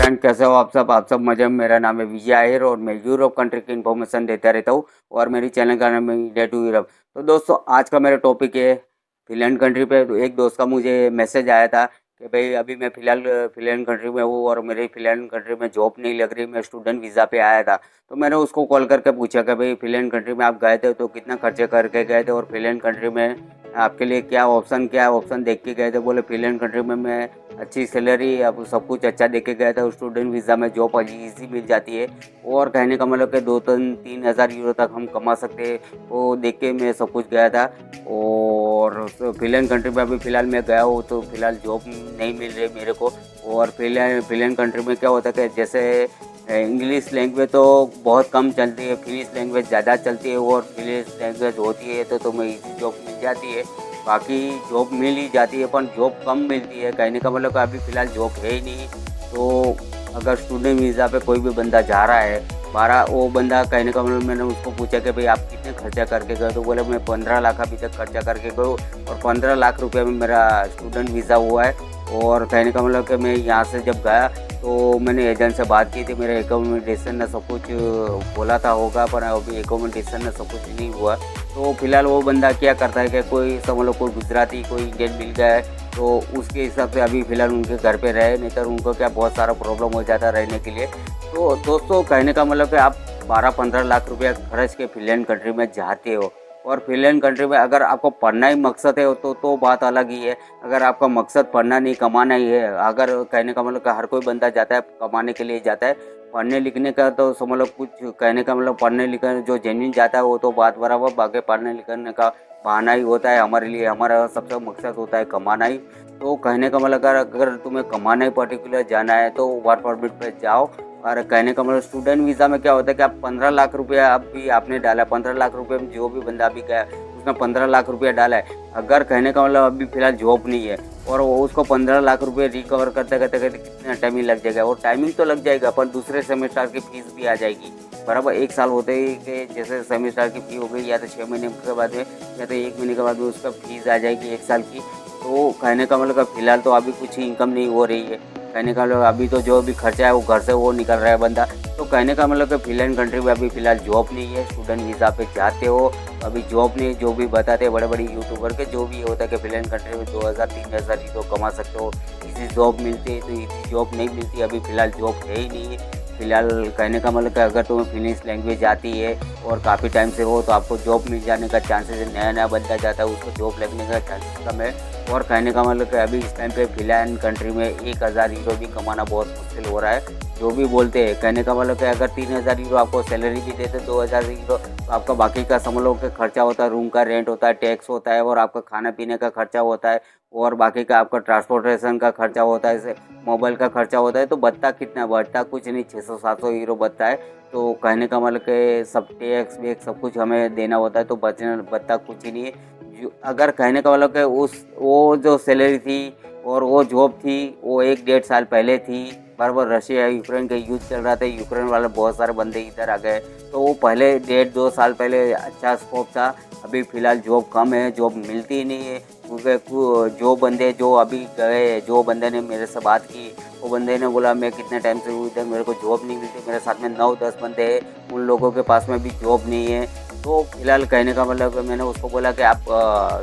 Friend, कैसे हो आप सब मजे में। मेरा नाम है विजय आहिर और मैं यूरोप कंट्री की इन्फॉर्मेशन देता रहता हूँ और मेरी चैनल का नाम है इंडिया टू यूरोप। तो दोस्तों, आज का मेरा टॉपिक है फिनलैंड कंट्री पे। तो एक दोस्त का मुझे मैसेज आया था कि भाई अभी मैं फ़िलहाल फिनलैंड कंट्री में हूँ और मेरी फिनलैंड कंट्री में जॉब नहीं लग रही, मैं स्टूडेंट वीज़ा पे आया था। तो मैंने उसको कॉल करके पूछा कि भाई फिनलैंड कंट्री में आप गए थे तो कितना खर्चे करके गए थे और फिनलैंड कंट्री में आपके लिए क्या ऑप्शन देख के गए थे। बोले फिनलैंड कंट्री में मैं अच्छी सैलरी, अब सब कुछ अच्छा देख के गया था। स्टूडेंट वीज़ा में जॉब ईज़ी मिल जाती है और कहने का मतलब कि 2-3 हज़ार यूरो तक हम कमा सकते हैं, वो देख के मैं सब कुछ गया था। और फिनलैंड कंट्री में अभी फ़िलहाल मैं गया हूँ तो फ़िलहाल जॉब नहीं मिल रही मेरे को। और फिनलैंड कंट्री में क्या होता है कि जैसे इंग्लिश लैंग्वेज तो बहुत कम चलती है, फिनिश लैंग्वेज ज़्यादा चलती है और फिनिश लैंग्वेज होती है तो तुम्हें ईज़ी जॉब मिल जाती है। बाकी जॉब मिल ही जाती है पर जॉब कम मिलती है। कहने का मतलब कि अभी फ़िलहाल जॉब है ही नहीं। तो अगर स्टूडेंट वीज़ा पे कोई भी बंदा जा रहा है, बारह वो बंदा, कहने का मतलब मैंने उसको पूछा कि भाई आप कितने खर्चा करके गए, तो बोले मैं 15 लाख अभी तक खर्चा करके गए और 15 लाख रुपये में मेरा स्टूडेंट वीज़ा हुआ है। और कहने का मतलब कि मैं यहाँ से जब गया तो मैंने एजेंट से बात की थी, मेरे एकोमोडेशन ने सब कुछ बोला था होगा, पर अभी एकोमोडेशन ने सब कुछ नहीं हुआ। तो फिलहाल वो बंदा क्या करता है कि कोई समझ लो कोई गुजराती कोई इंडियन मिल गया है तो उसके हिसाब से अभी फ़िलहाल उनके घर पे रहे, नहीं तो उनको क्या बहुत सारा प्रॉब्लम हो जाता है रहने के लिए। तो दोस्तों, कहने का मतलब कि आप 12-15 लाख रुपया खर्च के फिनलैंड कंट्री में जाते हो और फिनलैंड कंट्री में अगर आपको पढ़ना ही मकसद है तो बात अलग ही है। अगर आपका मकसद पढ़ना नहीं कमाना ही है, अगर कहने का मतलब कि हर कोई बंदा जाता है कमाने के लिए जाता है, पढ़ने लिखने का तो समझ लो कुछ, कहने का मतलब पढ़ने लिखने जो जेन्युइन जाता है वो तो बात बराबर, बाकी पढ़ने लिखने का बहाना ही होता है हमारे लिए। हमारा सबसे मकसद होता है कमाना ही। तो कहने का मतलब अगर तुम्हें कमाना ही पर्टिकुलर जाना है तो वर्क परमिट पे जाओ। और कहने का मतलब स्टूडेंट वीज़ा में क्या होता है कि आप 15 लाख रुपया अभी आपने डाला, 15 लाख रुपये में जो भी बंदा अभी गया उसने 15 लाख रुपया डाला है। अगर कहने का मतलब अभी फ़िलहाल जॉब नहीं है और वो उसको 15 लाख रुपये रिकवर करते करते करते कितना टाइमिंग लग जाएगा, और टाइमिंग तो लग जाएगा पर दूसरे सेमेस्टर की फ़ीस भी आ जाएगी बराबर। एक साल होते ही कि जैसे सेमेस्टर की फ़ी हो गई, या तो 6 महीने के बाद में या तो 1 महीने के बाद में उसका फ़ीस आ जाएगी 1 साल की। तो कहने का मतलब फ़िलहाल तो अभी कुछ ही इनकम नहीं हो रही है। कहने का मतलब अभी तो जो भी खर्चा है वो घर से वो निकल रहा है बंदा। तो कहने का मतलब कि फिनलैंड कंट्री में अभी फ़िलहाल जॉब नहीं है, स्टूडेंट वीज़ा पे जाते हो तो अभी जॉब नहीं। जो भी बताते हैं बड़े-बड़े यूट्यूबर के, जो भी होता है कि फिनलैंड कंट्री में 2000-3000 ही तो कमा सकते हो, इज़ी जॉब मिलती है, तो इज़ी जॉब नहीं मिलती। अभी फ़िलहाल जॉब है ही नहीं है। फ़िलहाल कहने का मतलब कि अगर तुम्हें फिनिश लैंग्वेज आती है और काफ़ी टाइम से हो तो आपको जॉब मिल जाने का चांसेस है। नया-नया बंदा जाता है उसको जॉब लगने का चांसेस कम है। और कहने का मतलब कि अभी इस टाइम पे फिनलैंड कंट्री में 1000 यूरो भी कमाना बहुत मुश्किल हो रहा है। जो भी बोलते हैं, कहने का मतलब कि अगर 3000 यूरो आपको सैलरी भी देते 2000 यूरो, तो आपका बाकी का समझ लो कि खर्चा होता है, रूम का रेंट होता है, टैक्स होता है और आपका खाने-पीने का खर्चा होता है और बाकी का आपका ट्रांसपोर्टेशन का खर्चा होता है, जैसे मोबाइल का खर्चा होता है। तो बचता कितना, बचता कुछ नहीं, 600-700 यूरो बचता है। तो कहने का मतलब कि सब टैक्स वैक्स सब कुछ हमें देना होता है, तो बचता कुछ ही नहीं है। जो अगर कहने का मतलब कि उस वो जो सैलरी थी और वो जॉब थी वो 1 डेढ़ साल पहले थी, बराबर। रशिया यूक्रेन का युद्ध चल रहा था, यूक्रेन वाले बहुत सारे बंदे इधर आ गए, तो वो पहले 1.5-2 साल पहले अच्छा स्कोप था। अभी फ़िलहाल जॉब कम है, जॉब मिलती ही नहीं है क्योंकि जो बंदे जो अभी गए, जो बंदे ने मेरे से बात की, वो बंदे ने बोला मैं कितने टाइम से हूँ इधर, मेरे को जॉब नहीं मिलती। मेरे साथ में 9-10 बंदे हैं, उन लोगों के पास में भी जॉब नहीं है। तो फिलहाल कहने का मतलब मैंने उसको बोला कि आप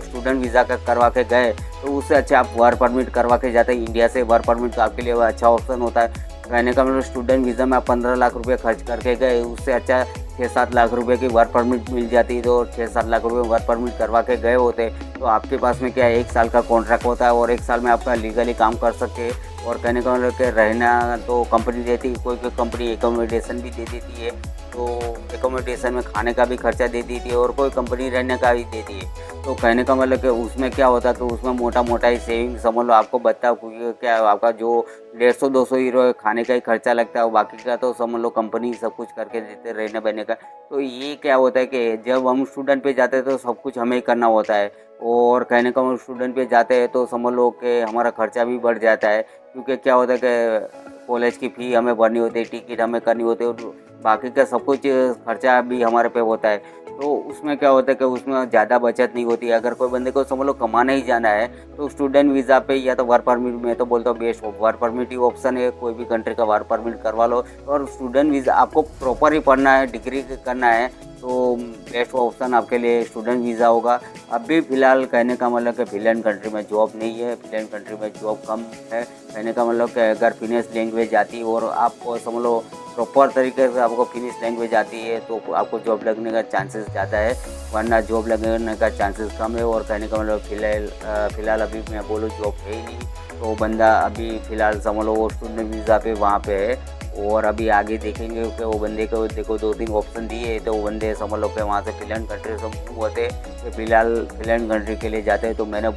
स्टूडेंट वीज़ा का करवा के गए तो उससे अच्छा आप वर्क परमिट करवा के जाते। इंडिया से वर्क परमिट तो आपके लिए वो अच्छा ऑप्शन होता है। कहने का मतलब स्टूडेंट वीज़ा में आप 15 लाख रुपये खर्च करके गए, उससे अच्छा 6-7 लाख रुपए की वर्क परमिट मिल जाती। तो 6-7 लाख रुपए वर्क परमिट करवा के गए होते तो आपके पास में क्या 1 साल का कॉन्ट्रैक्ट होता है और 1 साल में आपका लीगली काम कर सकते हैं। और कहने का मतलब कि रहना तो कंपनी देती, कोई कोई कंपनी एकोमोडेशन भी दे देती है, तो एकोमोडेशन में खाने का भी खर्चा दे देती है और कोई कंपनी रहने का भी देती है। तो कहने का मतलब कि उसमें क्या होता है कि उसमें मोटा-मोटा ही सेविंग समझ लो आपको बचता है, क्योंकि क्या आपका जो 150-200 यूरो खाने का ही खर्चा लगता है और बाकी का तो समझ लो कंपनी सब कुछ करके देते रहने-बहने का। तो ये क्या होता है कि जब हम स्टूडेंट पे जाते हैं तो सब कुछ हमें ही करना होता है और कहने का मतलब स्टूडेंट पे जाते हैं तो समझ लो कि हमारा खर्चा भी बढ़ जाता है, क्योंकि क्या होता है कि कॉलेज की फ़ी हमें भरनी होती है, टिकट हमें करनी होती है और बाकी का सब कुछ खर्चा भी हमारे पे होता है। तो उसमें क्या होता है कि उसमें ज़्यादा बचत नहीं होती है। अगर कोई बंदे को समझ लो कमाने ही जाना है तो स्टूडेंट वीज़ा पे या तो वर्क परमिट, मैं तो बोलता हूँ बेस्ट वर्क परमिट ही ऑप्शन है। कोई भी कंट्री का वर्क परमिट करवा लो। और स्टूडेंट वीज़ा आपको प्रॉपर ही पढ़ना है, डिग्री करना है तो बेस्ट ऑप्शन आपके लिए स्टूडेंट वीज़ा होगा। अभी फ़िलहाल कहने का मतलब कि फिनलैंड कंट्री में जॉब नहीं है, फिनलैंड कंट्री में जॉब कम है। कहने का मतलब कि अगर फिनिश लैंग्वेज आती है और आपको समझ लो प्रॉपर तरीके से आपको फिनिश लैंग्वेज आती है तो आपको जॉब लगने का चांसेस ज़्यादा है, वरना जॉब लगने का चांसेस कम है। और कहने का मतलब फ़िलहाल अभी मैं बोलूँ जॉब है ही नहीं, तो बंदा अभी फ़िलहाल समझ लो वो स्टूडेंट वीज़ा पे वहाँ पे है। और अभी आगे देखेंगे कि वो बंदे को देखो 2-3 ऑप्शन दिए तो वो बंदे समझ लो कि वहाँ से फिनलैंड कंट्री से मूव होते कि फ़िलहाल फिनलैंड कंट्री के लिए जाते हैं। तो मैंने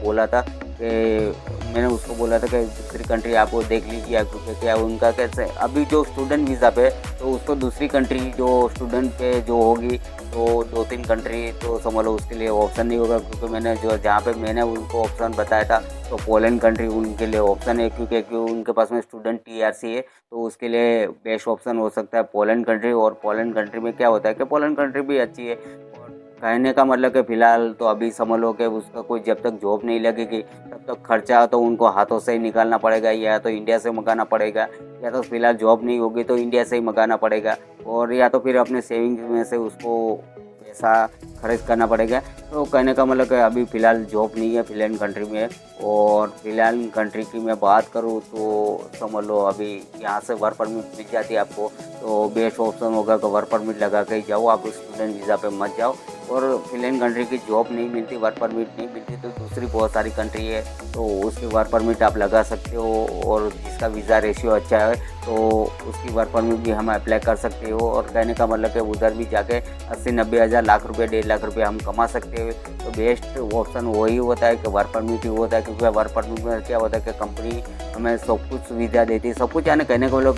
उसको बोला था कि दूसरी कंट्री आप वो देख लीजिए, क्योंकि क्या उनका कैसे अभी जो स्टूडेंट वीज़ा पे तो उसको दूसरी कंट्री जो स्टूडेंट पे जो होगी तो 2-3 कंट्री तो समझ लो उसके लिए ऑप्शन नहीं होगा। क्योंकि मैंने जो जहाँ पे मैंने उनको ऑप्शन बताया था तो पोलैंड कंट्री उनके लिए ऑप्शन है, क्योंकि उनके पास में स्टूडेंट टीआरसी है तो उसके लिए बेस्ट ऑप्शन हो सकता है पोलैंड कंट्री। और पोलैंड कंट्री में क्या होता है कि पोलैंड कंट्री भी अच्छी है। और कहने का मतलब कि फ़िलहाल तो अभी समझ लो कि उसका कोई जब तक जॉब नहीं लगेगी तब तक खर्चा तो उनको हाथों से ही निकालना पड़ेगा, या तो इंडिया से मंगाना पड़ेगा, या तो फ़िलहाल जॉब नहीं होगी तो इंडिया से ही मंगाना पड़ेगा, और या तो फिर अपने सेविंग में से उसको पैसा खर्च करना पड़ेगा। तो कहने का मतलब कि अभी फ़िलहाल जॉब नहीं है फिनलैंड कंट्री में। और फिनलैंड कंट्री की मैं बात करूँ तो समझ लो अभी यहाँ से वर्क परमिट मिल जाती है आपको, तो बेस्ट ऑप्शन होगा कि वर्क परमिट लगा के ही जाओ, आप स्टूडेंट वीज़ा पे मत जाओ। और फिनलैंड कंट्री की जॉब नहीं मिलती, वर्क परमिट नहीं मिलती तो दूसरी बहुत सारी कंट्री है तो उसकी वर्क परमिट आप लगा सकते हो। और जिसका वीज़ा रेशियो अच्छा है तो उसकी वर्क परमिट भी हम अप्लाई कर सकते हो। और कहने का मतलब कि उधर भी जाके 80-90 हज़ार लाख रुपये 1.5 लाख रुपये हम कमा सकते हैं। तो बेस्ट ऑप्शन वही होता है कि वर्क परमिट ही होता है, क्योंकि वर्क परमिट में क्या होता है कि कंपनी हमें सब कुछ सुविधा देती है, सब कुछ यानी कहने को मतलब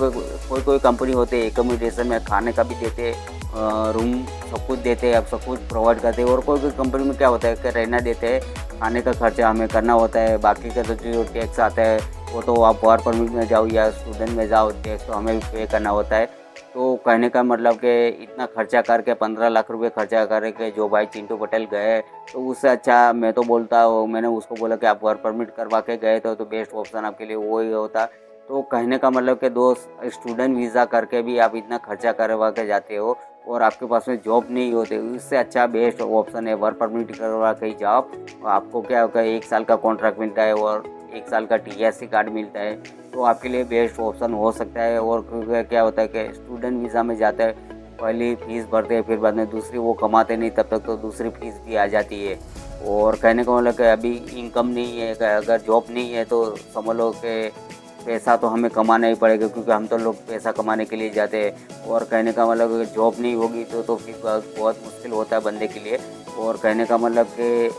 कोई कंपनी होती है एकोमोडेशन में खाने का भी देते हैं, रूम सब कुछ देते हैं, अब सब कुछ प्रोवाइड करते हैं। और कोई कंपनी में क्या होता है कि रहना देते हैं, खाने का खर्चा हमें करना होता है, बाकी का तो जो टैक्स आता है वो तो आप वर्क परमिट में जाओ या स्टूडेंट में जाओ टैक्स तो हमें भी पे करना होता है। तो कहने का मतलब कि इतना खर्चा करके 15 लाख रुपए खर्चा करके जो भाई चिंटू पटेल गए तो उससे अच्छा मैं तो बोलता हूँ, मैंने उसको बोला कि आप वर्क परमिट करवा के गए तो बेस्ट ऑप्शन आपके लिए वो ही होता। तो कहने का मतलब कि दोस्त स्टूडेंट वीज़ा करके भी आप इतना खर्चा करवा के जाते हो और आपके पास में जॉब नहीं होती, इससे अच्छा बेस्ट ऑप्शन है वर्क परमिट करवा के ही जाओ। आपको क्या होगा 1 साल का कॉन्ट्रैक्ट मिलता है और 1 साल का टीएससी कार्ड मिलता है, तो आपके लिए बेस्ट ऑप्शन हो सकता है। और क्या होता है कि स्टूडेंट वीज़ा में जाता है पहली फ़ीस भरते हैं, फिर बाद में दूसरी वो कमाते नहीं तब तक तो दूसरी फ़ीस भी आ जाती है। और कहने का मतलब कि अभी इनकम नहीं है, अगर जॉब नहीं है तो समझ लो कि पैसा तो हमें कमाना ही पड़ेगा, क्योंकि हम तो लोग पैसा कमाने के लिए जाते हैं। और कहने का मतलब अगर जॉब नहीं होगी तो फिर बहुत मुश्किल होता है बंदे के लिए। और कहने का मतलब कि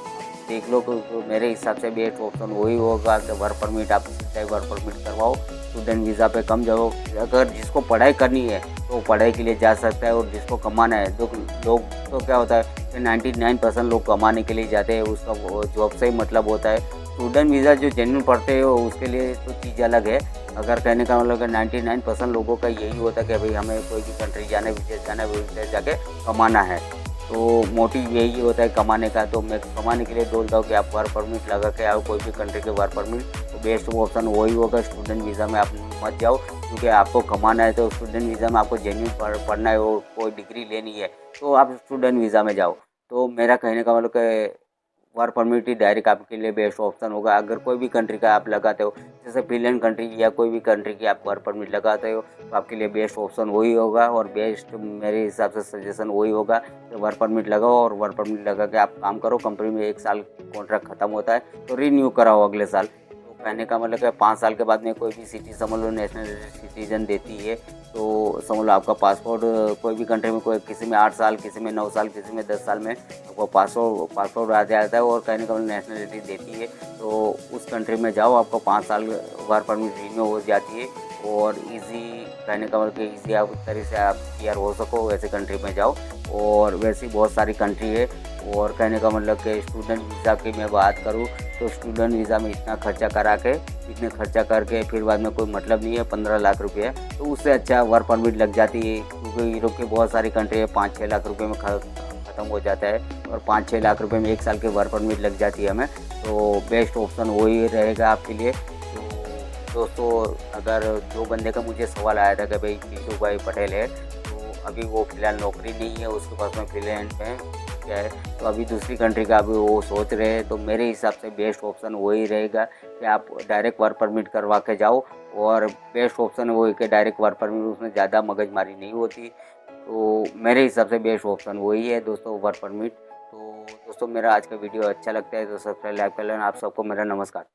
देख लो तो मेरे हिसाब से बेस्ट ऑप्शन वही होगा कि वर्क परमिट आप चाहे वर्क परमिट करवाओ, स्टूडेंट वीज़ा पे कम जाओ। अगर जिसको पढ़ाई करनी है तो पढ़ाई के लिए जा सकता है, और जिसको कमाना है तो लोग तो क्या होता है कि 99% लोग कमाने के लिए जाते हैं, उसका जॉब से ही मतलब होता है। स्टूडेंट वीज़ा जो जेन्युइन पढ़ते हो उसके लिए तो चीज़ अलग है। अगर कहने का मतलब 99% लोगों का यही होता है कि भाई हमें कोई भी कंट्री जाना है, विदेश जाना है, विदेश जाके कमाना है, तो मोटिव यही होता है कमाने का। तो मैं कमाने के लिए बोलता हूँ कि आप वर्क परमिट लगा के आओ कोई भी कंट्री के वर्क परमिट, तो बेस्ट ऑप्शन वही होगा। स्टूडेंट वीज़ा में आप मत जाओ, क्योंकि आपको कमाना है तो स्टूडेंट वीज़ा में आपको जेन्युइन पढ़ना है और कोई डिग्री लेनी है तो आप स्टूडेंट वीज़ा में जाओ। तो मेरा कहने का मतलब कि वर्क परमिट ही डायरेक्ट आपके लिए बेस्ट ऑप्शन होगा। अगर कोई भी कंट्री का आप लगाते हो, जैसे फिनलैंड कंट्री या कोई भी कंट्री की आप वर्क परमिट लगाते हो तो आपके लिए बेस्ट ऑप्शन वही होगा। और बेस्ट मेरे हिसाब से सजेशन वही होगा कि वर्क परमिट लगाओ और वर्क परमिट लगा के आप काम करो। कंपनी में 1 साल कॉन्ट्रैक्ट खत्म होता है तो रिन्यू कराओ अगले साल। तो कहने का मतलब कि 5 साल के बाद में कोई भी सिटी समझ लो नेशनल सिटीजन देती है, तो समझ लो आपका पासपोर्ट कोई भी कंट्री में कोई किसी में 8 साल, किसी में 9 साल, किसी में 10 साल में आपको पासपोर्ट आ जाता है और कहने का मतलब नेशनलिटी देती है। तो उस कंट्री में जाओ, आपको 5 साल वर्क परमिट रिन्यू हो जाती है और इजी कहने का मतलब ईजी आप तरह से आप क्लियर हो सको वैसे कंट्री में जाओ। और वैसी बहुत सारी कंट्री है। और कहने का मतलब कि स्टूडेंट वीज़ा की मैं बात करूँ तो स्टूडेंट वीज़ा में इतना खर्चा करा के इतने खर्चा करके फिर बाद में कोई मतलब नहीं है 15 लाख रुपये, तो उससे अच्छा वर्क परमिट लग जाती है। क्योंकि यूरोप की बहुत सारी कंट्री है 5-6 लाख रुपये में खत्म ख़त्म हो जाता है और 5-6 लाख रुपए में 1 साल की वर्क परमिट लग जाती है हमें। तो बेस्ट ऑप्शन वही रहेगा आपके लिए। तो दोस्तों, अगर जो बंदे का मुझे सवाल आया था कि भाई जीतू भाई पटेल है, तो अभी वो फ़िलहाल नौकरी नहीं है उसके पास में, फिनलैंड में क्या है, तो अभी दूसरी कंट्री का अभी वो सोच रहे हैं। तो मेरे हिसाब से बेस्ट ऑप्शन वही रहेगा कि आप डायरेक्ट वर्क परमिट करवा के जाओ। और बेस्ट ऑप्शन वो है कि डायरेक्ट वर्क परमिट, उसमें ज़्यादा मगजमारी नहीं होती। तो मेरे हिसाब से बेस्ट ऑप्शन वही है दोस्तों, वर्क परमिट। तो दोस्तों, मेरा आज का वीडियो अच्छा लगता है तो सब्सक्राइब लाइक कर लेना। आप सबको मेरा नमस्कार।